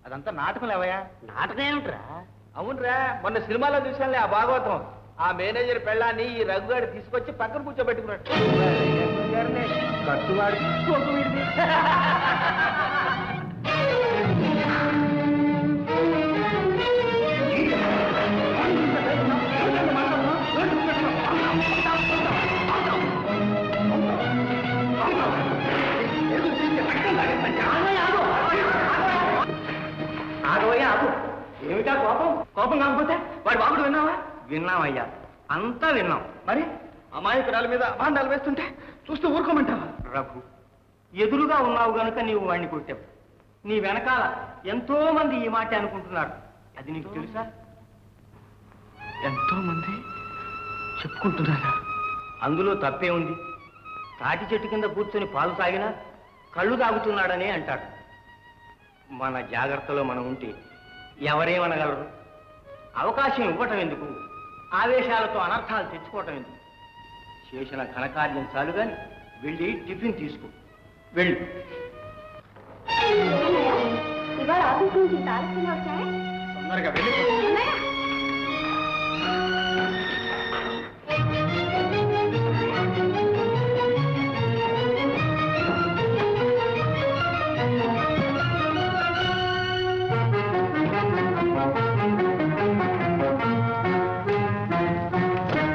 అదంతా నాటకం లేవయ్యా. నాటకం ఏమిట్రా? అవునరా, మొన్న సినిమాలో చూసానులే ఆ భాగవతం. ఆ మేనేజర్ పెళ్ళాన్ని ఈ రఘుగాడు తీసుకొచ్చి పక్కన కూర్చోబెట్టుకున్నాడు. కట్టువాడి సోకు వీడిది. ఆగవయ్యా ఆగు. ఏమిటా కోపం? కోపం కాకపోతే వాడు బాబుడు విన్నావా? విన్నామయ్యా, అంతా విన్నాం. మరి అమాయకురాల మీద అభాండాలు వేస్తుంటే చూస్తూ ఊరుకోమంటావా? రఘు, ఎదురుగా ఉన్నావు గనుక నీవు వాడిని కొట్టావు. నీ వెనకాల ఎంతో మంది ఈ మాట అనుకుంటున్నారు. అది నీకు తెలుసా? ఎంతో మంది చెప్పుకుంటున్నారా? అందులో తప్పే ఉంది. తాటి చెట్టు కింద కూర్చొని పాలు తాగినా కళ్ళు తాగుతున్నాడనే అంటాడు. మన జాగ్రత్తలో మనం ఉంటే ఎవరేమనగలరు? అవకాశం ఇవ్వటం ఎందుకు? ఆవేశాలతో అనర్థాలు తెచ్చుకోవటం ఎందుకు? చేసిన ఘనకార్యం చాలు కానీ వెళ్ళి టిఫిన్ తీసుకో. వెళ్ళు. ఇవాళ ఆఫీస్ నుంచి ఆలస్యంగా వచ్చాయా? తొందరగా వెళ్ళి.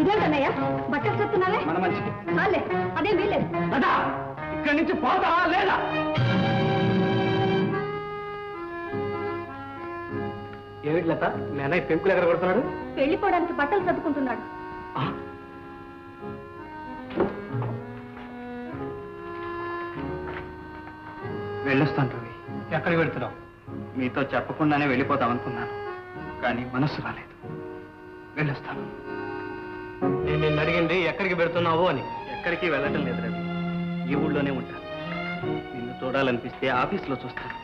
ఇదేంటన్నయ్యా బట్టలు చెప్తున్నావే? మన మంచిది. అదే వీలేదు. ఇక్కడి నుంచి పోతా లేదా? ఏమిటి లత, మీ అన్నయ్య పెంకులు ఎక్కడ కొడుతున్నాడు? వెళ్ళిపోవడానికి బట్టలు సర్దుకుంటున్నాడు. వెళ్ళొస్తాను రవి. ఎక్కడికి వెళ్తున్నావు? మీతో చెప్పకుండానే వెళ్ళిపోతాం అనుకున్నాను, కానీ మనస్సు రాలేదు. వెళ్ళొస్తాను. నేను నిన్ను అడిగింది ఎక్కడికి వెళ్తున్నావు అని. ఎక్కడికి వెళ్ళటం లేదు రవి, ఈ ఊళ్ళోనే ఉంటాను. నిన్ను చూడాలనిపిస్తే ఆఫీస్లో చూస్తాను,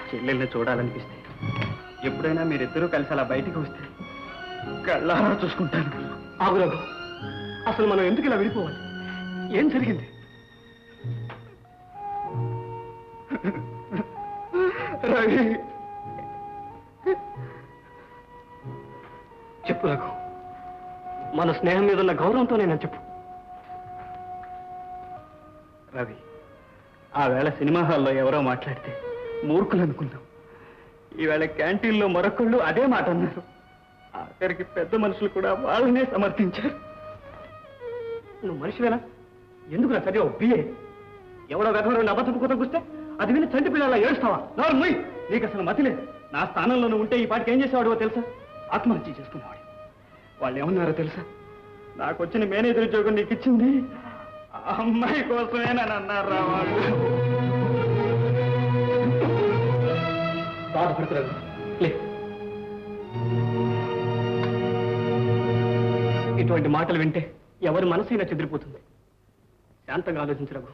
చెల్లెల్ని చూడాలనిపిస్తే ఎప్పుడైనా మీరిద్దరూ కలిసి అలా బయటికి వస్తే కళ్ళారా చూసుకుంటాను. ఆగు రఘు, అసలు మనం ఎందుకు ఇలా వెళ్ళిపోవాలి? ఏం జరిగింది? రవి, చెప్పు రఘు, మన స్నేహం మీద ఉన్న గౌరవంతో నేను చెప్పు. రవి, ఆ వేళ సినిమా హాల్లో ఎవరో మాట్లాడితే మూర్ఖులు అనుకున్నాం. ఈవేళ క్యాంటీన్లో మరొకళ్ళు అదే మాట అన్నారు. ఆఖరికి పెద్ద మనుషులు కూడా వాళ్ళనే సమర్థించారు. నువ్వు మనిషివేనా? ఎందుకు నా చదివావు బిఏ? ఎవడో వెధవరం అబద్ధం కుదరగుస్తే అది విని చంటి పిల్లలా ఏడుస్తావా? నోర్మయ్, నీకు అసలు మతి లేదు. నా స్థానంలో నువ్వు ఉంటే ఈ పాటికి ఏం చేసేవాడో తెలుసా? ఆత్మహత్య చేసుకునేవాడు. వాళ్ళు ఏమన్నారో తెలుసా? నాకు వచ్చిన మేనేజర్ ఉద్యోగం నీకు ఇచ్చింది ఆ అమ్మాయి కోసమేనని అన్నారా వాళ్ళు. బాధపడుతున్నారు. ఇటువంటి మాటలు వింటే ఎవరి మనసైనా చెదిరిపోతుంది. శాంతంగా ఆలోచించరావు.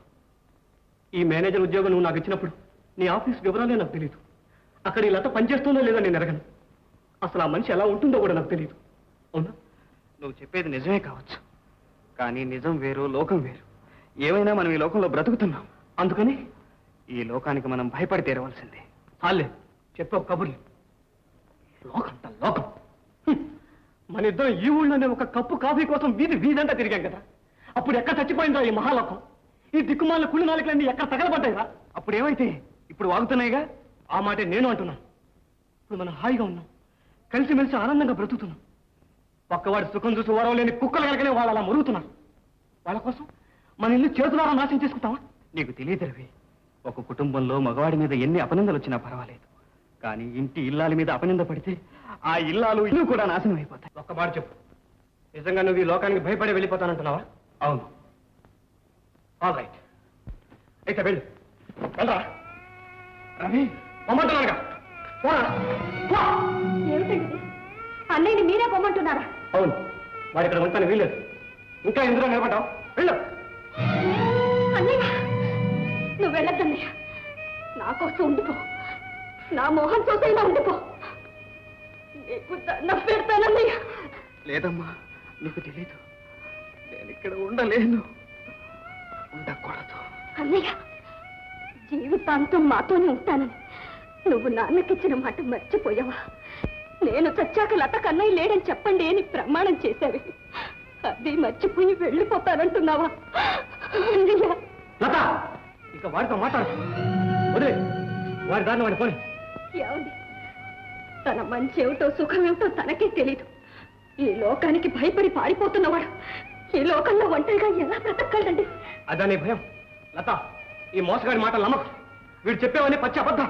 ఈ మేనేజర్ ఉద్యోగం నువ్వు నాకు ఇచ్చినప్పుడు నీ ఆఫీస్ వివరాలే నాకు తెలియదు. అక్కడ ఈ లత పనిచేస్తుందో లేదో నేను ఎరగను. అసలు ఆ మనిషి ఎలా ఉంటుందో కూడా నాకు తెలియదు. అవునా? నువ్వు చెప్పేది నిజమే కావచ్చు, కానీ నిజం వేరు, లోకం వేరు. ఏమైనా మనం ఈ లోకంలో బ్రతుకుతున్నాం. అందుకని ఈ లోకానికి మనం భయపడి తీరవలసిందే. చాలే చెప్పావు కబుర్లు. లోకంట లోకం. మన ఇద్దరం ఈ ఊళ్ళోనే ఒక కప్పు కాఫీ కోసం వీధంతా తిరిగాం కదా. అప్పుడు ఎక్కడ చచ్చిపోయిందో ఈ మహాలోకం? ఈ దిక్కుమాల కుళ్ళు నాలుకలన్నీ ఎక్కడ తగలబడ్డాయిరా? అప్పుడు ఏమైతే ఇప్పుడు వాగుతున్నాయిగా. ఆ మాటే నేను అంటున్నాను. ఇప్పుడు మనం హాయిగా ఉన్నాం, కలిసిమెలిసి ఆనందంగా బ్రతుకుతున్నాం. పక్కవాడి సుఖం చూసి ఓరవలేని కుక్కలు కనుకనే వాళ్ళు అలా మరుగుతున్నారు. వాళ్ళ కోసం మన ఇల్లు చేతులారా నాశనం చేసుకుంటావా? నీకు తెలియదు రవి, ఒక కుటుంబంలో మగవాడి మీద ఎన్ని అపనిందలు వచ్చినా పర్వాలేదు, కానీ ఇంటి ఇల్లాల మీద అపనింద పడితే ఆ ఇల్లాలు ఇల్లు కూడా నాశనం అయిపోతాయి. ఒక్క మాట చెప్పు, నిజంగా నువ్వు ఈ లోకానికి భయపడి వెళ్ళిపోతానంటున్నావా? అవును. ఆల్ రైట్, అయితే వెళ్ళు. వెళ్ళరా రవి, పొమ్మంటున్నానుగా. ఏమిటండి అన్నయ్యని మీరే పొమ్మంటున్నారా? అవును, వాడు ఇక్కడ ఉంటాను వీల్లేదు. ఇంకా ఎందులో నిలబడ్డావు? వెళ్ళు. అన్నయ్య, నువ్వు వెళ్ళొద్దన్నయ్య. నా కోసం ఉండిపో, నా మోహన్ చూసైనా ఉండిపో. నీకు దండం పెడతానన్నయ్య. లేదమ్మా, నీకు తెలీదు, నేను ఇక్కడ ఉండలేను, ఉండకూడదు. అన్నయ్య, జీవితాంతం మాతోనే ఉంటానని నువ్వు నాన్నకిచ్చిన మాట మర్చిపోయావా? నేను చచ్చాక లత కన్నయ్య లేడని చెప్పండి అని ప్రమాణం చేశావి. అది మర్చిపోయి వెళ్ళిపోతానంటున్నావా? లత, ఇక వాడితో మాట్లాడు. వదిలే, వాడి దారిని వాడి పోనీ. ఏమండి, తన మంచి ఏమిటో సుఖమేమిటో తనకే తెలీదు. ఈ లోకానికి భయపడి పారిపోతున్నవాడు ఈ లోకంలో ఒంటరిగా ఎలా బ్రతకగలడండి? అదా నీ భయం? లత, ఈ మోసగాడి మాటలు నమ్మకం. వీడు చెప్పేవని పచ్చి అబద్ధం.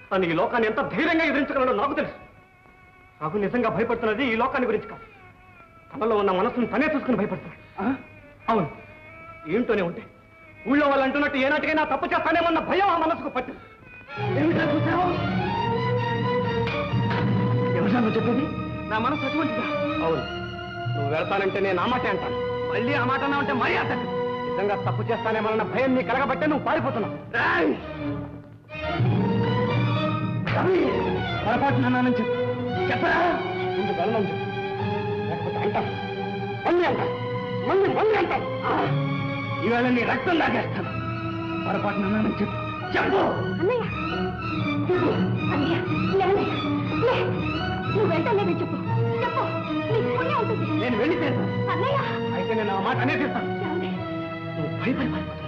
తను ఈ లోకాన్ని ఎంత ధైర్యంగా ఎదిరించగలడో నాకు తెలుసు. నాకు నిజంగా భయపడుతున్నది ఈ లోకాన్ని గురించి కాదు, తనలో ఉన్న మనసును తనే చూసుకుని భయపడుతున్నాడు. అవును, ఏంటోనే ఉంటే ఊళ్ళో వాళ్ళు అంటున్నట్టు ఏనాటికైనా తప్పు చేస్తానేమన్న భయం ఆ మనసుకు పట్టింది. ఏమిటా చూసావు? ఏమిటా నువ్వు చెప్పేది? నా మనసు అటువంటిదా? అవును, నువ్వు వెళ్తానంటే నేను ఆ మాటే అంటాను. మళ్ళీ ఆ మాట అన్నా మర్యాద నిజంగా తప్పు చేస్తానేమన్న భయం నీ కలగబట్టే నువ్వు పారిపోతున్నావు. పొరపాటు నాన్నని చెప్పు. చెప్పరా? ముందు వెళ్ళనని చెప్పు, లేకపోతే అంటాను, మళ్ళీ అంటాను, మళ్ళీ అంటాను. ఈవేళ నీ రక్తం లాగేస్తాను. పొరపాటు నాన్నని చెప్పు. చెప్పు. అన్నయ్య, అన్నయ్య, లేదన్నయ్య, లే. నువ్వు వెళ్తానేమని చెప్పు. చెప్పు, నీకు పుణ్యం ఉంటుంది. నేను వెళ్ళి చేస్తాను. అన్నయ్య, అయితే నేను ఆ మాట అనేది ఇస్తాను. ఏమండి? నువ్వు భయపడి పారిపోతున్నావు.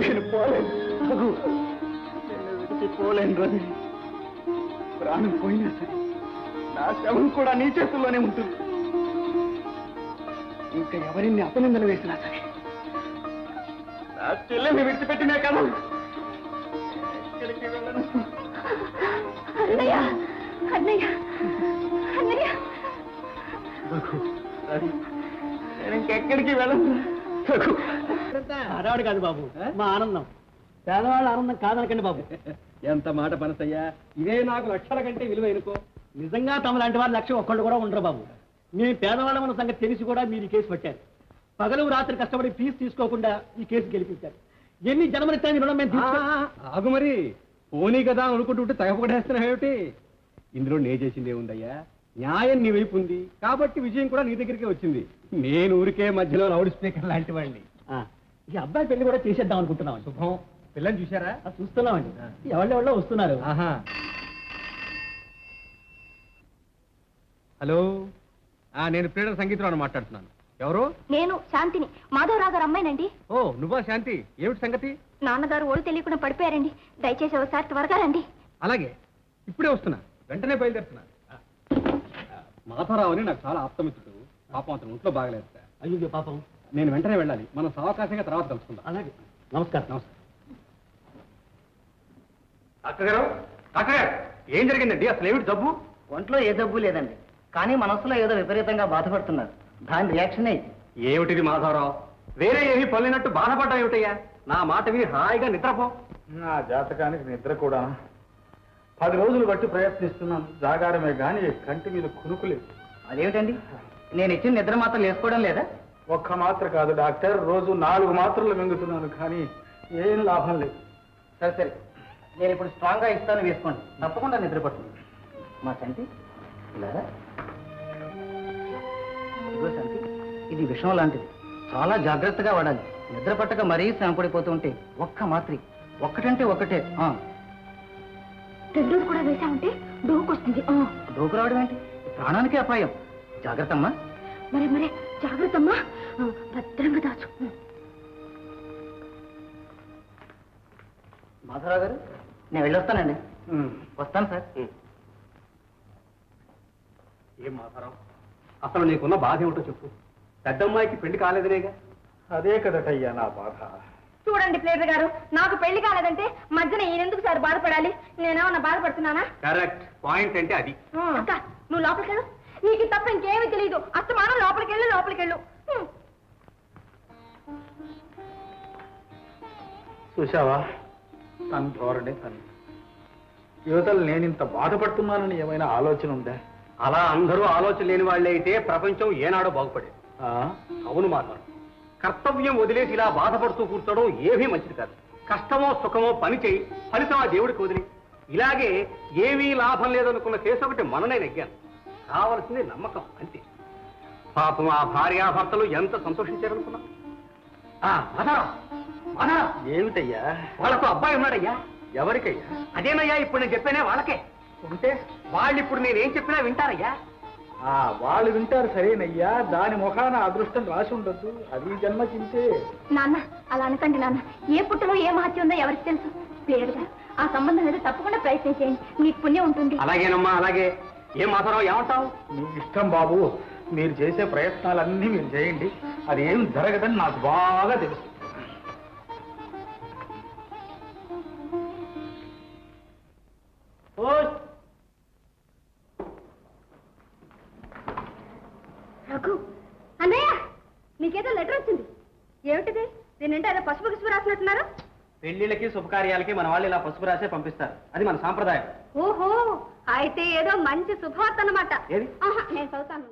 నేను పోలేను, నేను విడిచిపోలేను రోజు. ప్రాణం పోయినా సరే నా శవం కూడా నీ చేతుల్లోనే ఉంటుంది. ఇంకా ఎవరిని అపనిందలు వేసినా సరే నా చెల్లెల్ని విడిచిపెట్టినే కదా ఎక్కడికి వెళ్ళను. అన్నయ్య, అన్నయ్య, అన్నయ్య. నేను ఇంకెక్కడికి వెళ్ళను. అరాడు కాదు బాబు, మా ఆనందం. పేదవాళ్ళ ఆనందం కాదనకండి బాబు. ఎంత మాట పనసయ్యా, ఇదే నాకు లక్షల కంటే విలువైనకో. నిజంగా తమ లాంటి వారు లక్ష్యం ఒక్కళ్ళు కూడా ఉండరు బాబు. మేము పేదవాళ్ళమన్న సంగతి తెలిసి కూడా మీరు ఈ కేసు పట్టారు. పగలు రాత్రి కష్టపడి ఫీజు తీసుకోకుండా ఈ కేసు గెలిపించారు. ఎన్ని జన్మనిస్తాయని రుణం మేము ఆగు మరి, పోనీ కదా అనుకుంటుంటే తగపడేస్తున్నావు ఏమిటి? ఇందులో నే చేసింది ఏముందయ్యా? న్యాయం నీ వైపు ఉంది కాబట్టి విజయం కూడా నీ దగ్గరికే వచ్చింది. నేను ఊరికే మధ్యలో లౌడ్ స్పీకర్ లాంటి వాడిని. ఈ అబ్బాయి పెళ్లి కూడా చేసేద్దాం అనుకుంటున్నాం. శుభం. పిల్లని చూశారా? చూస్తున్నామండి, ఎవళ్ళెవళ్ళో వస్తున్నారు. ఆహా. హలో, నేను ప్రేరణ సంగీతరావు మాట్లాడుతున్నాను. ఎవరు? నేను శాంతిని, మాధవరావు గారు అమ్మాయినండి. ఓ, నువ్వా శాంతి? ఏమిటి సంగతి? నాన్నగారు ఒళ్ళు తెలియకుండా పడిపోయారండి. దయచేసి ఒకసారి త్వరగా రండి. అలాగే, ఇప్పుడే వస్తున్నా, వెంటనే బయలుదేరుతున్నా. మాధవరావు అని నాకు చాలా ఆప్తమిత్రుడు. పాపం అతను ఒంట్లో బాగలేదు. అయ్యో పాపం, నేను వెంటనే వెళ్ళాలి. మనం సావకాశంగా తర్వాత కలుసుకుందాం. అలాగే. నమస్కారం. నమస్కారం. డాక్టర్ గారు, డాక్టర్ గారు, ఏం జరిగిందండి? అసలు ఏమిటి జబ్బు? ఒంట్లో ఏ జబ్బు లేదండి, కానీ మనసులో ఏదో విపరీతంగా బాధపడుతున్నారు. దాని రియాక్షనే ఇది. ఏమిటిది మాధవరావు? వేరే ఏమీ పలినట్టు బాధపడ్డా ఏమిటయ్యా? నా మాట విని హాయిగా నిద్రపో. నా జాతకానికి నిద్ర కూడా 10 రోజులు బట్టి ప్రయత్నిస్తున్నాను. జాగారమే గాని కంటి మీద కునుకులేదు. అదేమిటండి, నేను ఇచ్చిన నిద్ర మాత్రం వేసుకోవడం లేదా? ఒక్క మాత్ర కాదు డాక్టర్, రోజు 4 మాత్రలు మింగుతున్నాను, కానీ ఏం లాభం లేదు. సరే సరే, నేను ఇప్పుడు స్ట్రాంగ్ గా ఇస్తాను, వేసుకోండి, తప్పకుండా నిద్ర పడుతుంది. మా శాంతి ఇలా రా. ఇదిగో శాంతి, ఇది విషం లాంటిది, చాలా జాగ్రత్తగా వాడాలి. నిద్ర పట్టక మరీ శ్రమ పడిపోతూ ఉంటే ఒక్క మాత్రి, ఒక్కటంటే ఒక్కటే. 2 కూడా వేసామంటే డోకొస్తుంది. డోకు రావడం ఏంటి? ప్రాణానికి అపాయం. జాగ్రత్త అమ్మా. మరే జాగ్రత్తమ్మా, భద్రంగా దాచు. మాధవరావు గారు, నేను వెళ్ళొస్తానండి. వస్తాను సార్. ఏం మాధవరావు, అసలు నీకున్న బాధ ఏమిటో చెప్పు. పెద్దమ్మాయికి పెళ్లి కాలేదనేగా? అదే కదటయ్యా నా బాధ. చూడండి ప్లేడర్ గారు, నాకు పెళ్లి కాలేదంటే మధ్యన ఈయనెందుకు సార్ బాధపడాలి? నేనేమన్నా బాధపడుతున్నానా? కరెక్ట్ పాయింట్ అంటే అది. అక్క, నువ్వు లోపలికెళ్ళు. నీకు తప్ప ఇంకేమీ తెలియదు. అస్తమానం లోపలికెళ్ళు. చూసావా తన ధోరణి, తను యువతలు నేను ఇంత బాధపడుతున్నానని ఏమైనా ఆలోచన ఉందా? అలా అందరూ ఆలోచన లేని వాళ్ళే అయితే ప్రపంచం ఏనాడో బాగుపడేది. అవును మాధవరావు, కర్తవ్యం వదిలేసి ఇలా బాధపడుతూ కూర్చోవడం ఏమీ మంచిది కాదు. కష్టమో సుఖమో పని చేయి, ఫలితం ఆ దేవుడికి వదిలి. ఇలాగే ఏమీ లాభం లేదనుకున్న కేసు ఒకటి మననే నెగ్గాను. కావలసింది నమ్మకం అంతే. పాపం ఆ భార్యాభర్తలు ఎంత సంతోషించారనుకున్నా. ఏమిటయ్యా? వాళ్ళకు అబ్బాయి ఉన్నాడయ్యా. ఎవరికయ్యా? అదేనయ్యా ఇప్పుడు నేను చెప్పానే వాళ్ళకే. ఉంటే వాళ్ళు ఇప్పుడు నేనేం చెప్పినా వింటారయ్యా. వాళ్ళు వింటారు సరేనయ్యా, దాని ముఖాన అదృష్టం రాసి ఉండొద్దు, అది జన్మచింతే. నాన్న అలా అనకండి నాన్న. ఏ పుట్టలో ఏ మహత్యం ఉందో ఎవరికి తెలుసు. పేరుగా ఆ సంబంధం మీద తప్పకుండా ప్రయత్నం చేయండి, మీకు పుణ్యం ఉంటుంది. అలాగేనమ్మా, అలాగే. ఏం మాత్రం ఏమంటావు? మీ ఇష్టం బాబు, మీరు చేసే ప్రయత్నాలన్నీ మీరు చేయండి, అది ఏం జరగదని నాకు బాగా తెలుసు. రఘు, అన్నయ్య నీకేదో లెటర్ వచ్చింది. ఏమిటిది? దీనింటే ఏదో పసుపు గిసుపు రాసినట్టున్నారు. పెళ్లిళ్ళకి శుభకార్యాలకి మన వాళ్ళు ఇలా పసుపు రాసే పంపిస్తారు. అది మన సాంప్రదాయం. ఓహో, అయితే ఏదో మంచి శుభవార్త అన్నమాట. ఏది? నేను చదువుతాను.